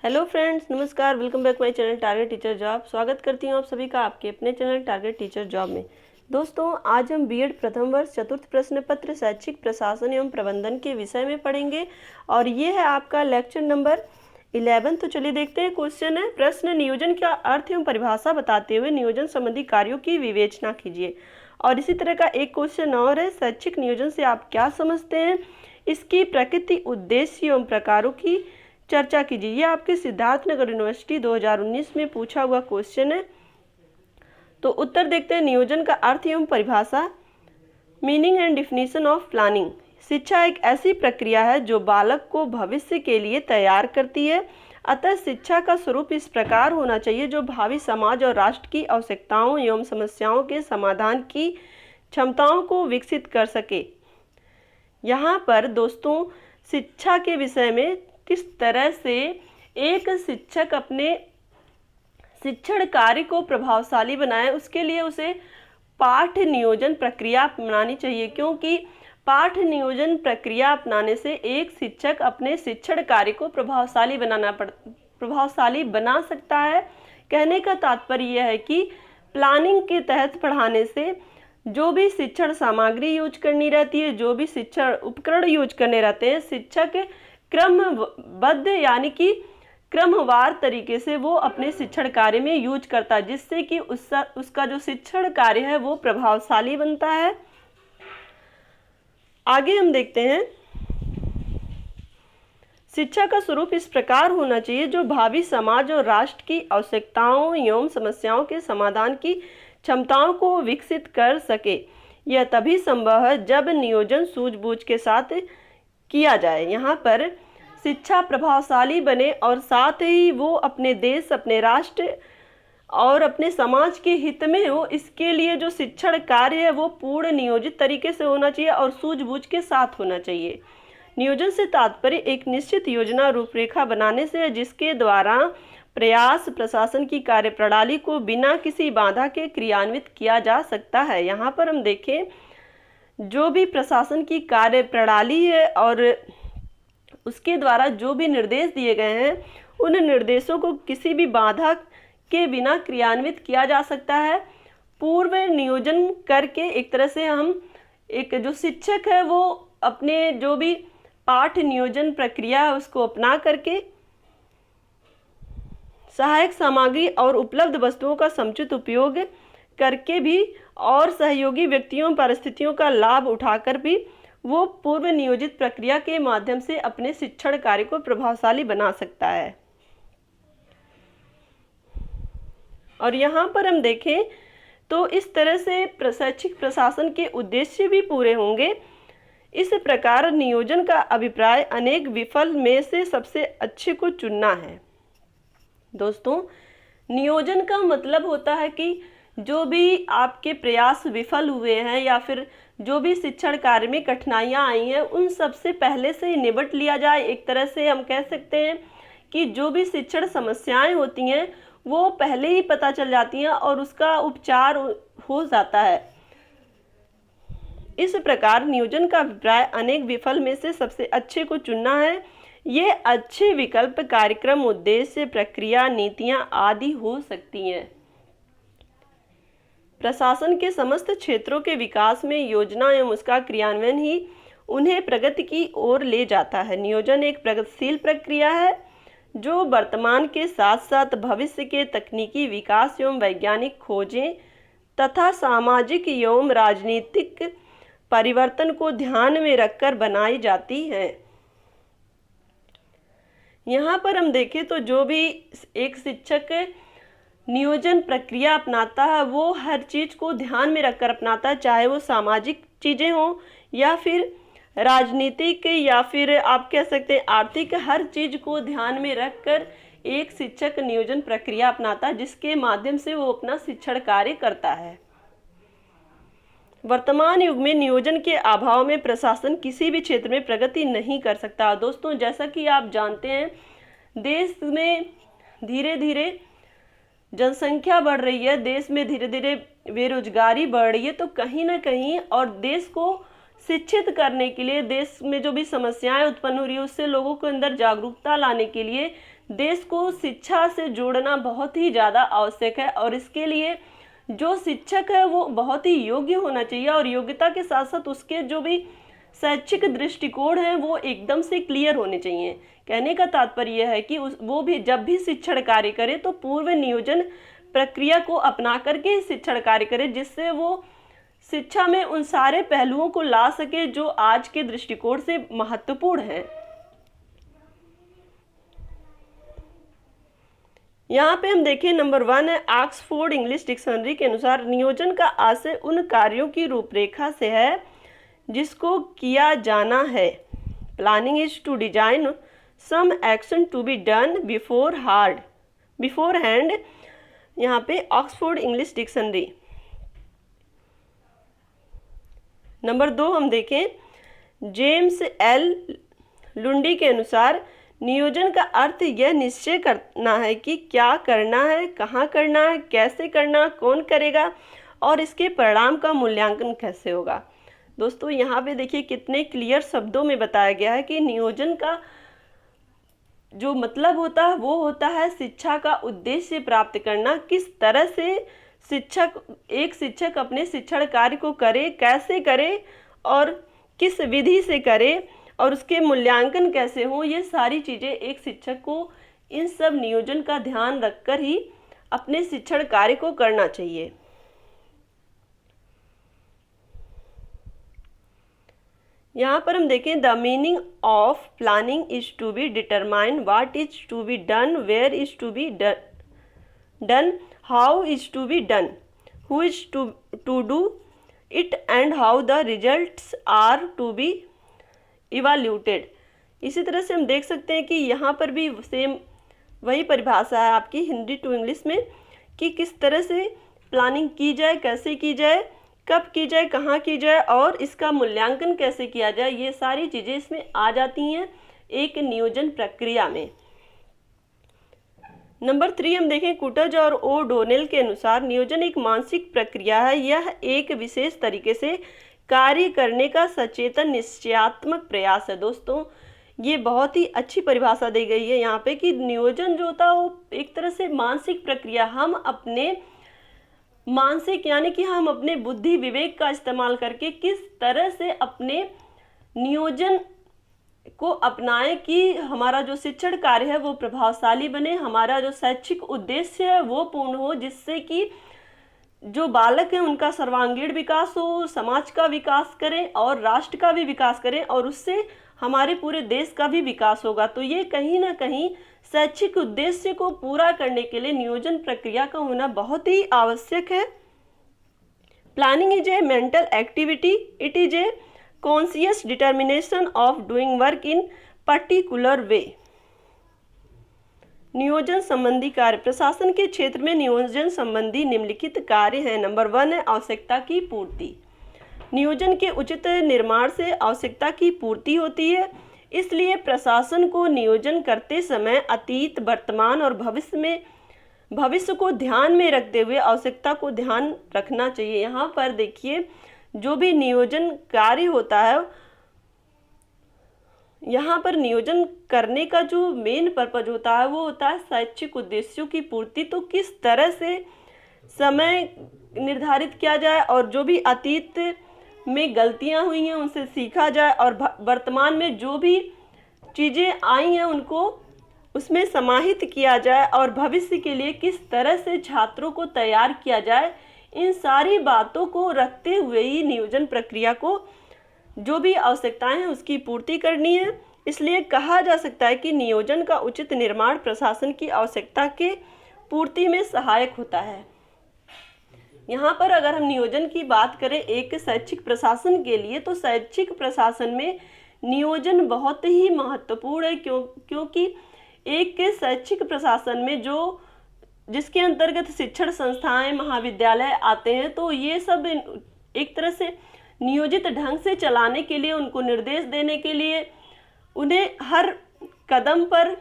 Hello friends, नमस्कार। Welcome back my channel target teacher job. स्वागत करती हूँ आप सभी का आपके अपने चैनल टारगेट टीचर जॉब में। दोस्तों, आज हम बीएड प्रथम वर्ष चतुर्थ प्रश्न पत्र शैक्षिक प्रशासन एवं प्रबंधन के विषय में पढ़ेंगे और ये है आपका लेक्चर नंबर 11। तो चलिए देखते हैं। क्वेश्चन है, प्रश्न नियोजन का अर्थ एवं परिभाषा बताते हुए नियोजन संबंधी कार्यों की विवेचना कीजिए। और इसी तरह का एक क्वेश्चन और है, शैक्षिक नियोजन से आप क्या समझते हैं, इसकी प्रकृति, उद्देश्य एवं प्रकारों की चर्चा कीजिए। ये आपके सिद्धार्थनगर यूनिवर्सिटी 2019 में पूछा हुआ क्वेश्चन है। तो उत्तर देखते हैं। नियोजन का अर्थ एवं परिभाषा। Meaning and definition of planning. शिक्षा एक ऐसी प्रक्रिया है जो बालक को भविष्य के लिए तैयार करती है। अतः शिक्षा का स्वरूप इस प्रकार होना चाहिए जो भावी समाज और राष्ट्र की आवश्यकताओं एवं समस्याओं के समाधान की क्षमताओं को विकसित कर सके। यहाँ पर दोस्तों, शिक्षा के विषय में किस तरह से एक शिक्षक अपने शिक्षण कार्य को प्रभावशाली बनाए, उसके लिए उसे पाठ नियोजन प्रक्रिया अपनानी चाहिए। क्योंकि पाठ नियोजन प्रक्रिया अपनाने से एक शिक्षक अपने शिक्षण कार्य को प्रभावशाली बना सकता है। कहने का तात्पर्य यह है कि प्लानिंग के तहत पढ़ाने से जो भी शिक्षण सामग्री यूज करनी रहती है, जो भी शिक्षण उपकरण यूज करने रहते हैं, शिक्षक क्रमबद्ध यानी कि क्रमवार तरीके से वो अपने शिक्षण कार्य में यूज करता है, जिससे कि उसका जो शिक्षण कार्य है वो प्रभावशाली बनता है। आगे हम देखते हैं। शिक्षा का स्वरूप इस प्रकार होना चाहिए जो भावी समाज और राष्ट्र की आवश्यकताओं एवं समस्याओं के समाधान की क्षमताओं को विकसित कर सके। यह तभी संभव है जब नियोजन सूझबूझ के साथ किया जाए। यहाँ पर शिक्षा प्रभावशाली बने और साथ ही वो अपने देश, अपने राष्ट्र और अपने समाज के हित में हो। इसके लिए जो शिक्षण कार्य है वो पूर्ण नियोजित तरीके से होना चाहिए और सूझबूझ के साथ होना चाहिए। नियोजन से तात्पर्य एक निश्चित योजना रूपरेखा बनाने से है, जिसके द्वारा प्रयास प्रशासन की कार्यप्रणाली को बिना किसी बाधा के क्रियान्वित किया जा सकता है। यहाँ पर हम देखें, जो भी प्रशासन की कार्यप्रणाली है और उसके द्वारा जो भी निर्देश दिए गए हैं, उन निर्देशों को किसी भी बाधा के बिना क्रियान्वित किया जा सकता है। पूर्व नियोजन करके एक तरह से हम एक जो शिक्षक है वो अपने जो भी पाठ नियोजन प्रक्रिया है उसको अपना करके सहायक सामग्री और उपलब्ध वस्तुओं का समुचित उपयोग करके भी और सहयोगी व्यक्तियों परिस्थितियों का लाभ उठाकर भी वो पूर्व नियोजित प्रक्रिया के माध्यम से अपने शिक्षण कार्य को प्रभावशाली बना सकता है। और यहाँ पर हम देखें तो इस तरह से शैक्षिक प्रशासन के उद्देश्य भी पूरे होंगे। इस प्रकार नियोजन का अभिप्राय अनेक विफल में से सबसे अच्छे को चुनना है। दोस्तों, नियोजन का मतलब होता है कि जो भी आपके प्रयास विफल हुए हैं या फिर जो भी शिक्षण कार्य में कठिनाइयाँ आई हैं, उन सब से पहले से ही निपट लिया जाए। एक तरह से हम कह सकते हैं कि जो भी शिक्षण समस्याएं होती हैं वो पहले ही पता चल जाती हैं और उसका उपचार हो जाता है। इस प्रकार नियोजन का अभिप्राय अनेक विफल में से सबसे अच्छे को चुनना है। ये अच्छे विकल्प कार्यक्रम, उद्देश्य, प्रक्रिया, नीतियां आदि हो सकती हैं। प्रशासन के समस्त क्षेत्रों के विकास में योजना एवं उसका क्रियान्वयन ही उन्हें प्रगति की ओर ले जाता है। नियोजन एक प्रगतिशील प्रक्रिया है जो वर्तमान के साथ साथ भविष्य के तकनीकी विकास एवं वैज्ञानिक खोजें तथा सामाजिक एवं राजनीतिक परिवर्तन को ध्यान में रखकर बनाई जाती है। यहाँ पर हम देखें तो जो भी एक शिक्षक नियोजन प्रक्रिया अपनाता है वो हर चीज़ को ध्यान में रखकर अपनाता है, चाहे वो सामाजिक चीज़ें हों या फिर राजनीतिक या फिर आप कह सकते हैं आर्थिक। हर चीज़ को ध्यान में रखकर एक शिक्षक नियोजन प्रक्रिया अपनाता है, जिसके माध्यम से वो अपना शिक्षण कार्य करता है। वर्तमान युग में नियोजन के अभाव में प्रशासन किसी भी क्षेत्र में प्रगति नहीं कर सकता। दोस्तों, जैसा कि आप जानते हैं, देश में धीरे धीरे जनसंख्या बढ़ रही है, देश में धीरे धीरे बेरोजगारी बढ़ रही है। तो कहीं ना कहीं और देश को शिक्षित करने के लिए, देश में जो भी समस्याएं उत्पन्न हो रही है उससे लोगों के अंदर जागरूकता लाने के लिए देश को शिक्षा से जोड़ना बहुत ही ज़्यादा आवश्यक है। और इसके लिए जो शिक्षक है वो बहुत ही योग्य होना चाहिए, और योग्यता के साथ साथ उसके जो भी शैक्षिक दृष्टिकोण है वो एकदम से क्लियर होने चाहिए। कहने का तात्पर्य यह है कि वो भी जब भी शिक्षण कार्य करे तो पूर्व नियोजन प्रक्रिया को अपना करके शिक्षण कार्य करे, जिससे वो शिक्षा में उन सारे पहलुओं को ला सके जो आज के दृष्टिकोण से महत्वपूर्ण है। यहाँ पे हम देखें नंबर 1 है, ऑक्सफोर्ड इंग्लिश डिक्शनरी के अनुसार नियोजन का आशय उन कार्यों की रूपरेखा से है जिसको किया जाना है। Planning is to design some action to be done beforehand. यहाँ पे ऑक्सफोर्ड इंग्लिश डिक्शनरी। नंबर 2 हम देखें, जेम्स एल लुंडी के अनुसार नियोजन का अर्थ यह निश्चय करना है कि क्या करना है, कहाँ करना है, कैसे करना, कौन करेगा और इसके परिणाम का मूल्यांकन कैसे होगा। दोस्तों यहाँ पे देखिए कितने क्लियर शब्दों में बताया गया है कि नियोजन का जो मतलब होता है वो होता है शिक्षा का उद्देश्य प्राप्त करना। किस तरह से एक शिक्षक अपने शिक्षण कार्य को करे, कैसे करे और किस विधि से करे और उसके मूल्यांकन कैसे हो, ये सारी चीज़ें एक शिक्षक को इन सब नियोजन का ध्यान रखकर ही अपने शिक्षण कार्य को करना चाहिए। यहाँ पर हम देखें, the meaning of planning is to be determine what is to be done, where is to be done, how is to be done, who is to do it and how the results are to be evaluated. इसी तरह से हम देख सकते हैं कि यहाँ पर भी सेम वही परिभाषा है आपकी हिंदी टू इंग्लिश में कि किस तरह से प्लानिंग की जाए, कैसे की जाए, कब की जाए, कहाँ की जाए और इसका मूल्यांकन कैसे किया जाए। ये सारी चीज़ें इसमें आ जाती हैं एक नियोजन प्रक्रिया में। नंबर 3 हम देखें, कुटज और ओ डोनेल के अनुसार नियोजन एक मानसिक प्रक्रिया है। यह एक विशेष तरीके से कार्य करने का सचेतन निश्चयात्मक प्रयास है। दोस्तों ये बहुत ही अच्छी परिभाषा दी गई है यहाँ पे कि नियोजन जो होता है वो एक तरह से मानसिक प्रक्रिया, हम अपने मानसिक यानी कि हम अपने बुद्धि विवेक का इस्तेमाल करके किस तरह से अपने नियोजन को अपनाएं कि हमारा जो शिक्षण कार्य है वो प्रभावशाली बने, हमारा जो शैक्षिक उद्देश्य है वो पूर्ण हो, जिससे कि जो बालक हैं उनका सर्वांगीण विकास हो, समाज का विकास करें और राष्ट्र का भी विकास करें और उससे हमारे पूरे देश का भी विकास होगा। तो ये कहीं ना कहीं शैक्षिक उद्देश्य को पूरा करने के लिए नियोजन प्रक्रिया का होना बहुत ही आवश्यक है। Planning is a mental activity, it is a conscious determination of doing work in particular way. नियोजन संबंधी कार्य, प्रशासन के क्षेत्र में नियोजन संबंधी निम्नलिखित कार्य हैं। नंबर 1 है आवश्यकता की पूर्ति। नियोजन के उचित निर्माण से आवश्यकता की पूर्ति होती है, इसलिए प्रशासन को नियोजन करते समय अतीत, वर्तमान और भविष्य को ध्यान में रखते हुए आवश्यकता को ध्यान रखना चाहिए। यहाँ पर देखिए जो भी नियोजन कार्य होता है, यहाँ पर नियोजन करने का जो मेन पर्पज होता है वो होता है शैक्षिक उद्देश्यों की पूर्ति। तो किस तरह से समय निर्धारित किया जाए और जो भी अतीत में गलतियां हुई हैं उनसे सीखा जाए और वर्तमान में जो भी चीज़ें आई हैं उनको उसमें समाहित किया जाए और भविष्य के लिए किस तरह से छात्रों को तैयार किया जाए, इन सारी बातों को रखते हुए ही नियोजन प्रक्रिया को जो भी आवश्यकताएं हैं उसकी पूर्ति करनी है। इसलिए कहा जा सकता है कि नियोजन का उचित निर्माण प्रशासन की आवश्यकता के पूर्ति में सहायक होता है। यहाँ पर अगर हम नियोजन की बात करें एक शैक्षिक प्रशासन के लिए, तो शैक्षिक प्रशासन में नियोजन बहुत ही महत्वपूर्ण है क्योंकि एक शैक्षिक प्रशासन में जिसके अंतर्गत शिक्षण संस्थाएं, महाविद्यालय आते हैं, तो ये सब एक तरह से नियोजित ढंग से चलाने के लिए, उनको निर्देश देने के लिए, उन्हें हर कदम पर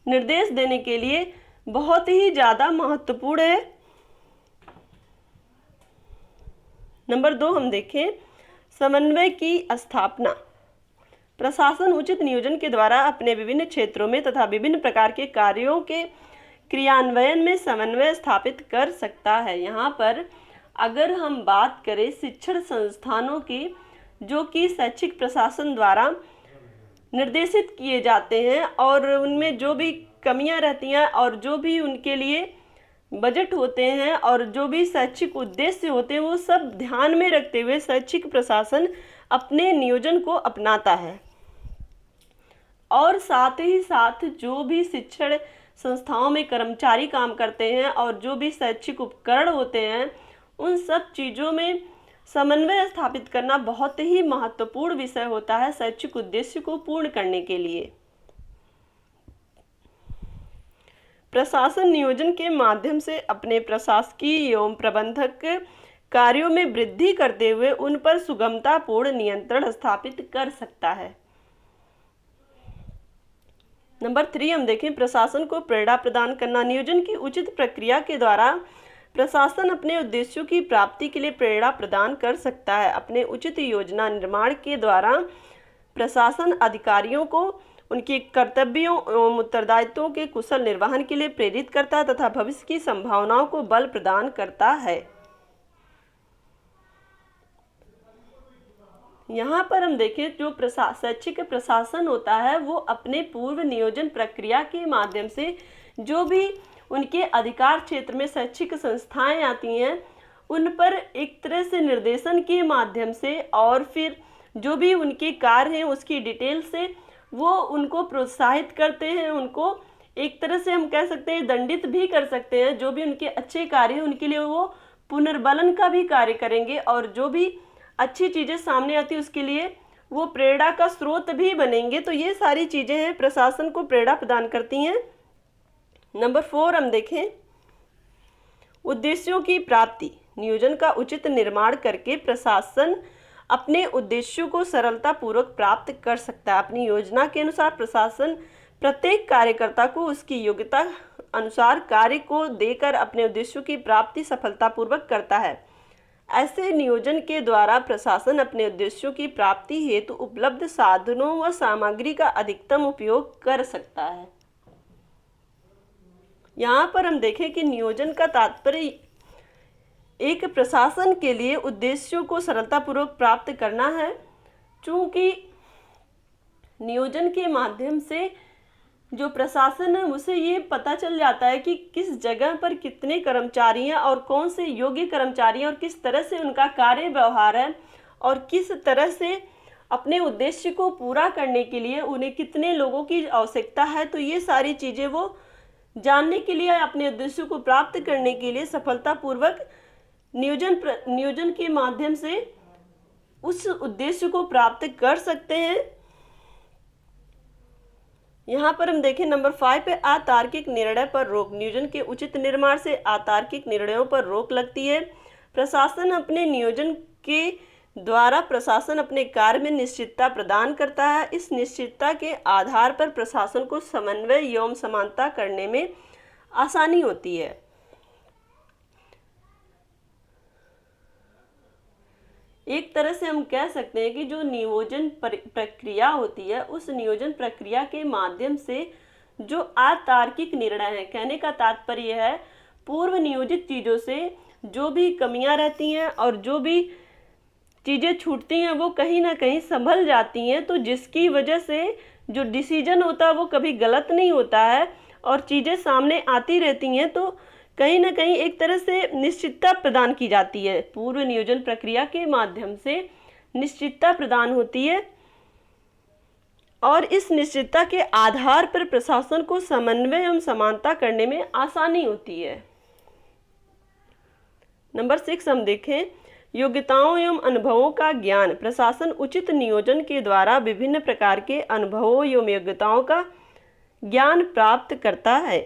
निर्देश देने के लिए बहुत ही ज़्यादा महत्वपूर्ण है। नंबर 2 हम देखें, समन्वय की स्थापना। प्रशासन उचित नियोजन के द्वारा अपने विभिन्न क्षेत्रों में तथा विभिन्न प्रकार के कार्यों के क्रियान्वयन में समन्वय स्थापित कर सकता है। यहाँ पर अगर हम बात करें शिक्षण संस्थानों की, जो कि शैक्षिक प्रशासन द्वारा निर्देशित किए जाते हैं और उनमें जो भी कमियां रहती हैं और जो भी उनके लिए बजट होते हैं और जो भी शैक्षिक उद्देश्य होते हैं, वो सब ध्यान में रखते हुए शैक्षिक प्रशासन अपने नियोजन को अपनाता है। और साथ ही साथ जो भी शिक्षण संस्थाओं में कर्मचारी काम करते हैं और जो भी शैक्षिक उपकरण होते हैं, उन सब चीज़ों में समन्वय स्थापित करना बहुत ही महत्वपूर्ण विषय होता है शैक्षिक उद्देश्य को पूर्ण करने के लिए। प्रशासन नियोजन के माध्यम से अपने प्रशासकीय एवं प्रबंधक कार्यों में वृद्धि करते हुए उन पर सुगमतापूर्ण नियंत्रण स्थापित कर सकता है। नंबर 3 हम देखें, प्रशासन को प्रेरणा प्रदान करना। नियोजन की उचित प्रक्रिया के द्वारा प्रशासन अपने उद्देश्यों की प्राप्ति के लिए प्रेरणा प्रदान कर सकता है। अपने उचित योजना निर्माण के द्वारा प्रशासन अधिकारियों को उनके कर्तव्यों एवं उत्तरदायित्वों के कुशल निर्वहन के लिए प्रेरित करता है तथा भविष्य की संभावनाओं को बल प्रदान करता है। यहाँ पर हम देखें, जो शैक्षिक प्रशासन होता है वो अपने पूर्व नियोजन प्रक्रिया के माध्यम से जो भी उनके अधिकार क्षेत्र में शैक्षिक संस्थाएं आती हैं, उन पर एक तरह से निर्देशन के माध्यम से और फिर जो भी उनके कार्य हैं उसकी डिटेल से वो उनको प्रोत्साहित करते हैं। उनको एक तरह से हम कह सकते हैं दंडित भी कर सकते हैं। जो भी उनके अच्छे कार्य हैं उनके लिए वो पुनर्बलन का भी कार्य करेंगे और जो भी अच्छी चीज़ें सामने आती है उसके लिए वो प्रेरणा का स्रोत भी बनेंगे। तो ये सारी चीज़ें हैं प्रशासन को प्रेरणा प्रदान करती हैं। नंबर 4 हम देखें, उद्देश्यों की प्राप्ति। नियोजन का उचित निर्माण करके प्रशासन अपने उद्देश्यों को सरलतापूर्वक प्राप्त कर सकता है। अपनी योजना के अनुसार प्रशासन प्रत्येक कार्यकर्ता को उसकी योग्यता अनुसार कार्य को देकर अपने उद्देश्यों की प्राप्ति सफलतापूर्वक करता है। ऐसे नियोजन के द्वारा प्रशासन अपने उद्देश्यों की प्राप्ति हेतु उपलब्ध साधनों व सामग्री का अधिकतम उपयोग कर सकता है। यहाँ पर हम देखें कि नियोजन का तात्पर्य एक प्रशासन के लिए उद्देश्यों को सरलतापूर्वक प्राप्त करना है। चूँकि नियोजन के माध्यम से जो प्रशासन है उसे ये पता चल जाता है कि किस जगह पर कितने कर्मचारी हैं और कौन से योग्य कर्मचारी हैं और किस तरह से उनका कार्य व्यवहार है और किस तरह से अपने उद्देश्य को पूरा करने के लिए उन्हें कितने लोगों की आवश्यकता है। तो ये सारी चीज़ें वो जानने के लिए, अपने उद्देश्य को प्राप्त करने के लिए सफलतापूर्वक नियोजन के माध्यम से उस उद्देश्य को प्राप्त कर सकते हैं। यहाँ पर हम देखें नंबर 5 पे अतार्किक निर्णय पर रोक। नियोजन के उचित निर्माण से अतार्किक निर्णयों पर रोक लगती है। प्रशासन अपने नियोजन के द्वारा प्रशासन अपने कार्य में निश्चितता प्रदान करता है। इस निश्चितता के आधार पर प्रशासन को समन्वय एवं समानता करने में आसानी होती है। एक तरह से हम कह सकते हैं कि जो नियोजन प्रक्रिया होती है उस नियोजन प्रक्रिया के माध्यम से जो अतार्किक निर्णय है, कहने का तात्पर्य है पूर्व नियोजित चीज़ों से जो भी कमियां रहती हैं और जो भी चीज़ें छूटती हैं वो कहीं ना कहीं संभल जाती हैं। तो जिसकी वजह से जो डिसीजन होता है वो कभी गलत नहीं होता है और चीज़ें सामने आती रहती हैं। तो कहीं ना कहीं एक तरह से निश्चितता प्रदान की जाती है। पूर्व नियोजन प्रक्रिया के माध्यम से निश्चितता प्रदान होती है और इस निश्चितता के आधार पर प्रशासन को समन्वय एवं समानता करने में आसानी होती है। नंबर 6 हम देखें, योग्यताओं एवं अनुभवों का ज्ञान। प्रशासन उचित नियोजन के द्वारा विभिन्न प्रकार के अनुभवों एवं योग्यताओं का ज्ञान प्राप्त करता है।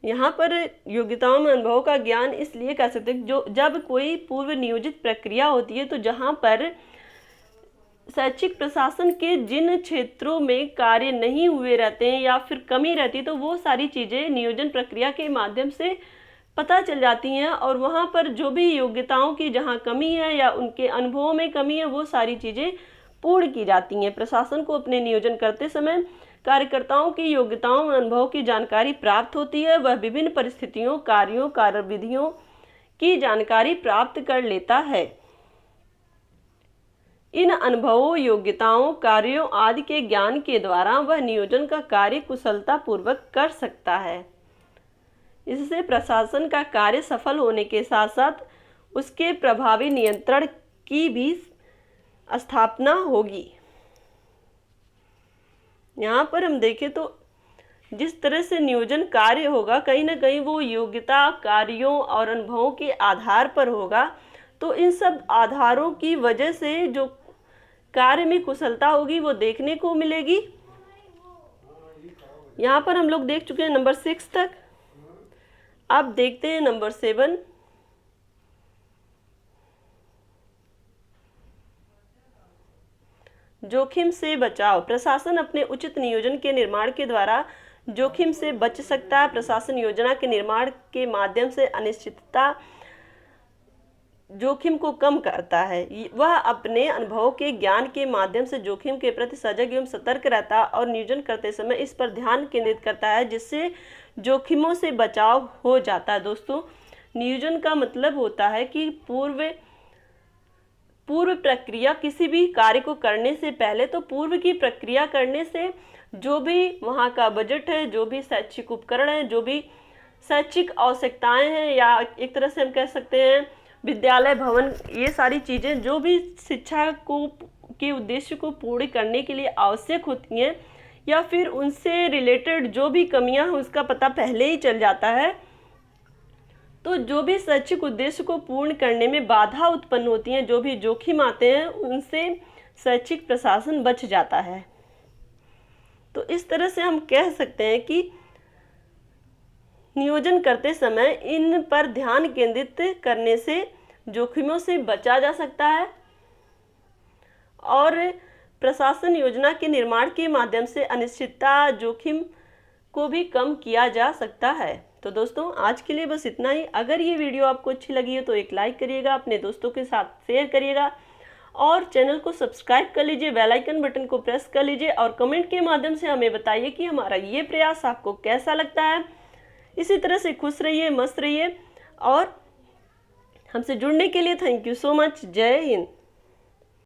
यहाँ पर योग्यताओं में अनुभवों का ज्ञान इसलिए कह सकते हैं जो जब कोई पूर्व नियोजित प्रक्रिया होती है तो जहाँ पर शैक्षिक प्रशासन के जिन क्षेत्रों में कार्य नहीं हुए रहते हैं या फिर कमी रहती है तो वो सारी चीज़ें नियोजन प्रक्रिया के माध्यम से पता चल जाती हैं और वहाँ पर जो भी योग्यताओं की जहाँ कमी है या उनके अनुभवों में कमी है वो सारी चीज़ें पूर्ण की जाती हैं। प्रशासन को अपने नियोजन करते समय कार्यकर्ताओं की योग्यताओं और अनुभव की जानकारी प्राप्त होती है। वह विभिन्न परिस्थितियों, कार्यों, कार्यविधियों की जानकारी प्राप्त कर लेता है। इन अनुभवों, योग्यताओं, कार्यों आदि के ज्ञान के द्वारा वह नियोजन का कार्य कुशलता पूर्वक कर सकता है। इससे प्रशासन का कार्य सफल होने के साथ साथ उसके प्रभावी नियंत्रण की भी स्थापना होगी। यहाँ पर हम देखें तो जिस तरह से नियोजन कार्य होगा कहीं ना कहीं वो योग्यता, कार्यों और अनुभवों के आधार पर होगा। तो इन सब आधारों की वजह से जो कार्य में कुशलता होगी वो देखने को मिलेगी। यहाँ पर हम लोग देख चुके हैं नंबर 6 तक। अब देखते हैं नंबर 7। जोखिम से बचाव। प्रशासन अपने उचित नियोजन के निर्माण के द्वारा जोखिम से बच सकता है। प्रशासन योजना के निर्माण के माध्यम से अनिश्चितता जोखिम को कम करता है। वह अपने अनुभवों के ज्ञान के माध्यम से जोखिम के प्रति सजग एवं सतर्क रहता है और नियोजन करते समय इस पर ध्यान केंद्रित करता है, जिससे जोखिमों से बचाव हो जाता है। दोस्तों, नियोजन का मतलब होता है कि पूर्व प्रक्रिया, किसी भी कार्य को करने से पहले तो पूर्व की प्रक्रिया करने से जो भी वहाँ का बजट है, जो भी शैक्षिक उपकरण है, जो भी शैक्षिक आवश्यकताएं हैं, या एक तरह से हम कह सकते हैं विद्यालय भवन, ये सारी चीज़ें जो भी शिक्षा को के उद्देश्य को पूर्ण करने के लिए आवश्यक होती हैं, या फिर उनसे रिलेटेड जो भी कमियां हैं उसका पता पहले ही चल जाता है। तो जो भी शैक्षिक उद्देश्य को पूर्ण करने में बाधा उत्पन्न होती हैं, जो भी जोखिम आते हैं, उनसे शैक्षिक प्रशासन बच जाता है। तो इस तरह से हम कह सकते हैं कि नियोजन करते समय इन पर ध्यान केंद्रित करने से जोखिमों से बचा जा सकता है और प्रशासन योजना के निर्माण के माध्यम से अनिश्चितता, जोखिम को भी कम किया जा सकता है। तो दोस्तों, आज के लिए बस इतना ही। अगर ये वीडियो आपको अच्छी लगी है तो एक लाइक करिएगा, अपने दोस्तों के साथ शेयर करिएगा और चैनल को सब्सक्राइब कर लीजिए, बेल आइकन बटन को प्रेस कर लीजिए और कमेंट के माध्यम से हमें बताइए कि हमारा ये प्रयास आपको कैसा लगता है। इसी तरह से खुश रहिए, मस्त रहिए और हमसे जुड़ने के लिए थैंक यू सो मच। जय हिंद।